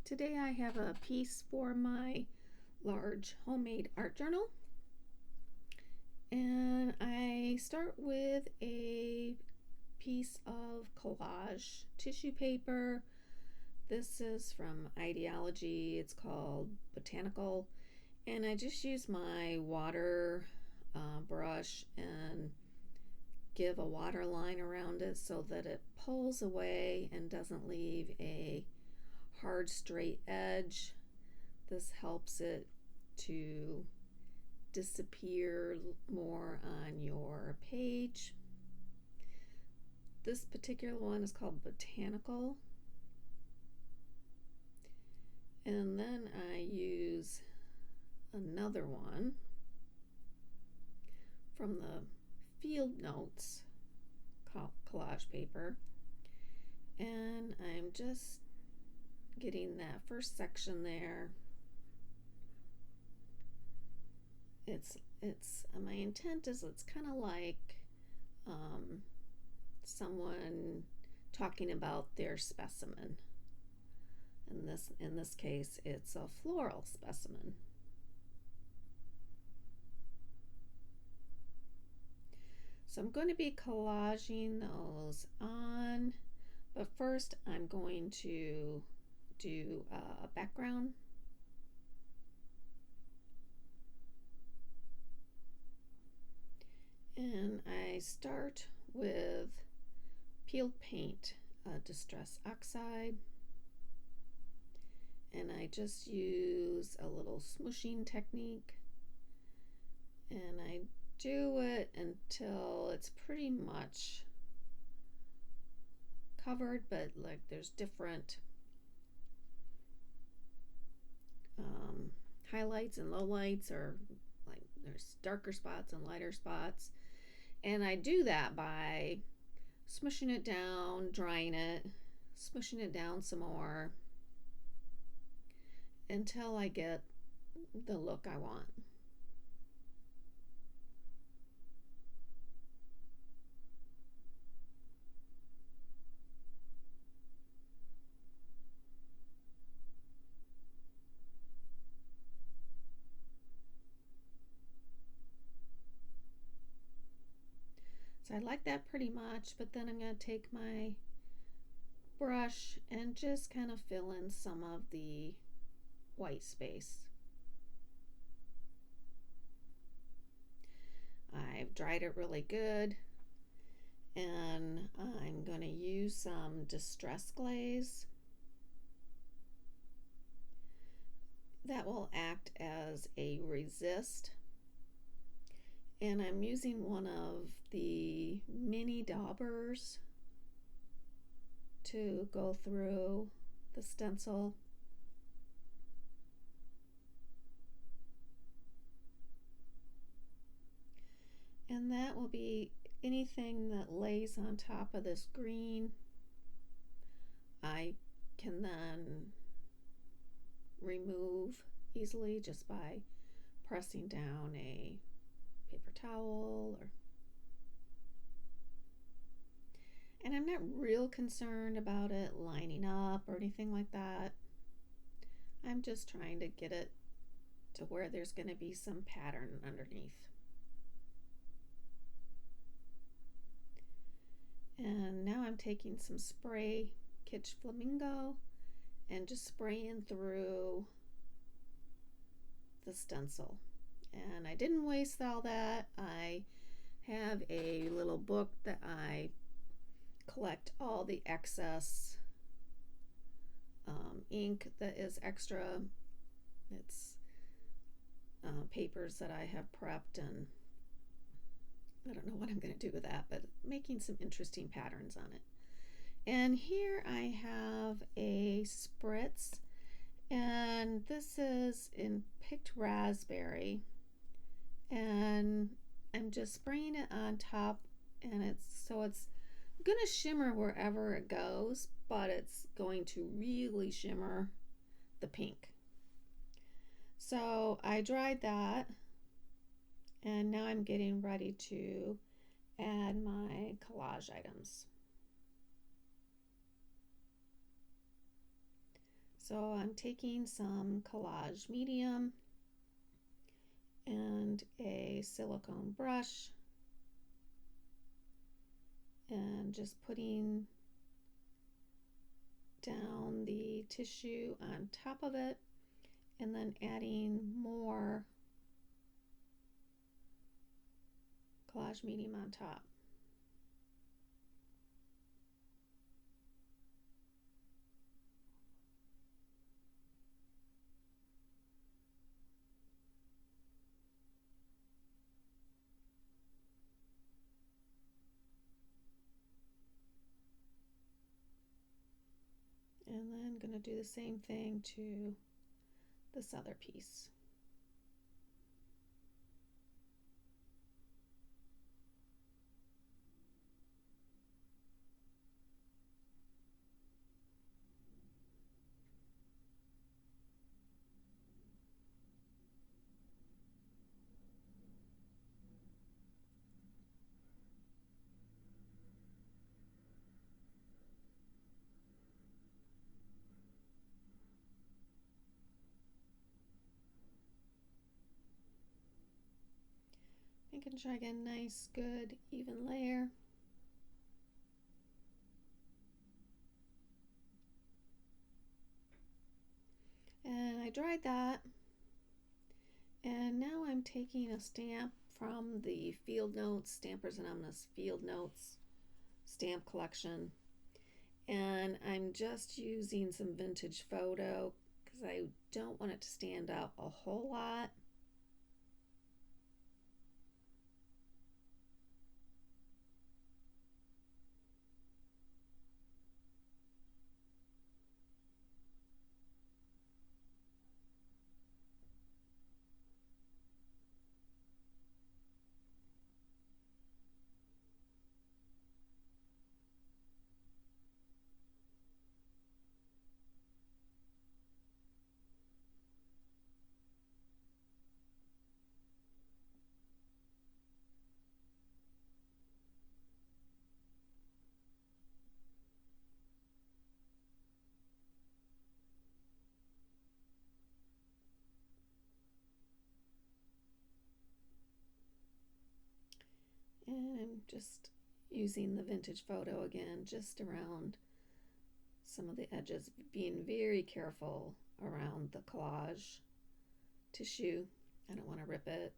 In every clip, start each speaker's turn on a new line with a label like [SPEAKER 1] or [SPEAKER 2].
[SPEAKER 1] Today I have a piece for my large homemade art journal, and I start with a piece of collage tissue paper. This is from Ideology. It's called Botanical, and I just use my water brush and give a water line around it so that it pulls away and doesn't leave a hard straight edge. This helps it to disappear more on your page. This particular one is called Botanical, and then I use another one from the Field Notes collage paper, and I'm just getting that first section there. It's my intent is it's kind of like someone talking about their specimen. In this case, it's a floral specimen. So I'm going to be collaging those on, but first I'm going to do a background. And I start with peeled paint, Distress Oxide, and I just use a little smooshing technique, and I do it until it's pretty much covered, but like there's different highlights and lowlights, or like there's darker spots and lighter spots, and I do that by smushing it down, drying it, smushing it down some more until I get the look I want. So I like that pretty much, but then I'm going to take my brush and just kind of fill in some of the white space. I've dried it really good, and I'm going to use some Distress Glaze. That will act as a resist. And I'm using one of the mini daubers to go through the stencil. And that will be anything that lays on top of this green. I can then remove easily just by pressing down a paper towel, and I'm not real concerned about it lining up or anything like that. I'm just trying to get it to where there's going to be some pattern underneath. And now I'm taking some spray, Kitsch Flamingo, and just spraying through the stencil. And I didn't waste all that. I have a little book that I collect all the excess ink that is extra. It's papers that I have prepped, and I don't know what I'm going to do with that, but making some interesting patterns on it. And here I have a Spritz, and this is in picked raspberry, and I'm just spraying it on top, and it's going to shimmer wherever it goes, but it's going to really shimmer the pink. So I dried that, and now I'm getting ready to add my collage items. So I'm taking some collage medium and a silicone brush and just putting down the tissue on top of it and then adding more collage medium on top. And then I'm going to do the same thing to this other piece. Making sure I get a nice, good, even layer. And I dried that. And now I'm taking a stamp from the Field Notes, Stampers Anonymous Field Notes stamp collection. And I'm just using some vintage photo because I don't want it to stand out a whole lot. And I'm just using the vintage photo again, just around some of the edges, being very careful around the collage tissue. I don't want to rip it.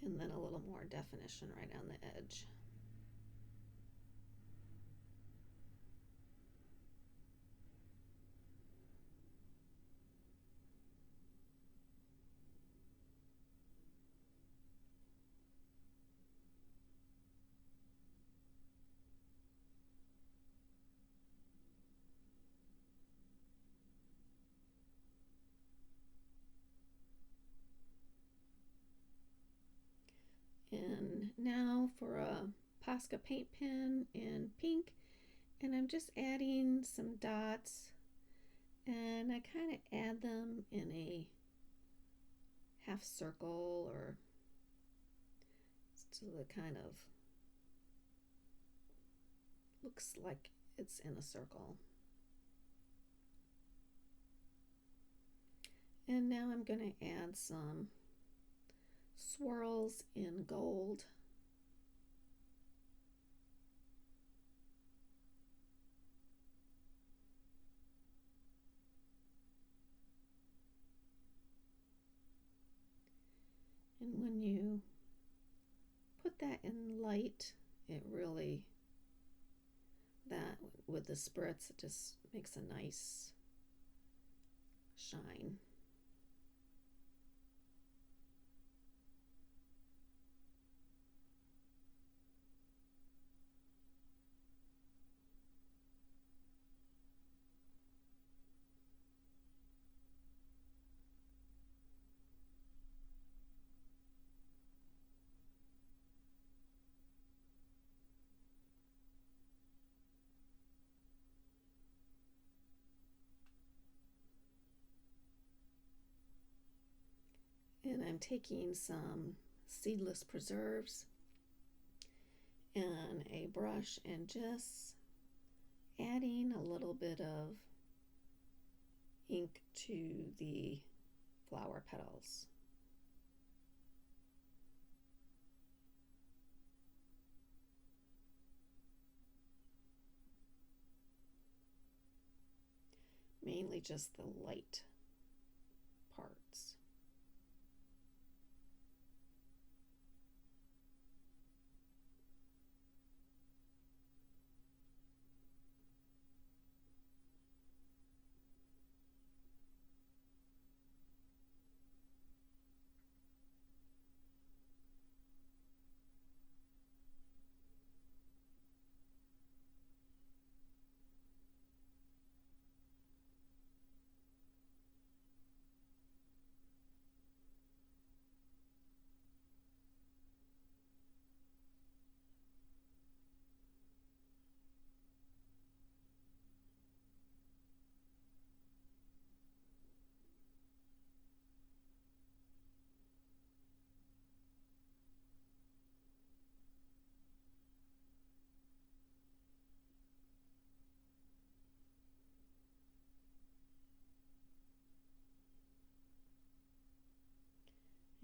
[SPEAKER 1] And then a little more definition right on the edge. And now for a Posca Paint Pen in pink, and I'm just adding some dots, and I kind of add them in a half circle, or so it kind of looks like it's in a circle. And now I'm going to add some swirls in gold. And when you put that in light, it really, that with the spritz, it just makes a nice shine. I'm taking some seedless preserves and a brush and just adding a little bit of ink to the flower petals. Mainly just the light parts.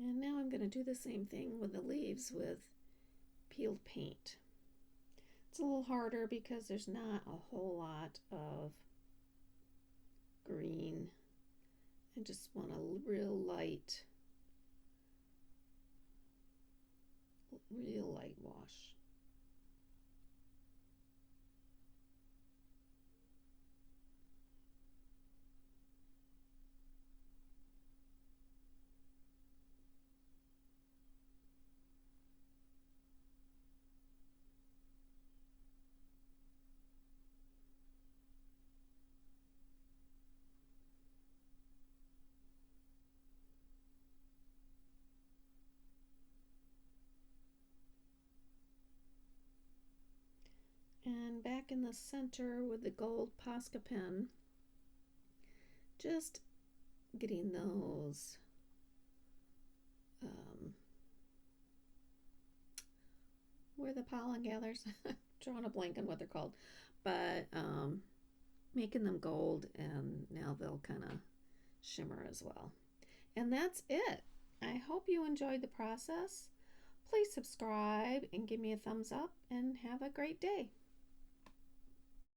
[SPEAKER 1] And now I'm going to do the same thing with the leaves with peeled paint. It's a little harder because there's not a whole lot of green. I just want a real light wash. And back in the center with the gold Posca pen, just getting those where the pollen gathers. Drawing a blank on what they're called, but making them gold, and now they'll kind of shimmer as well. And that's it. I hope you enjoyed the process. Please subscribe and give me a thumbs up, and have a great day.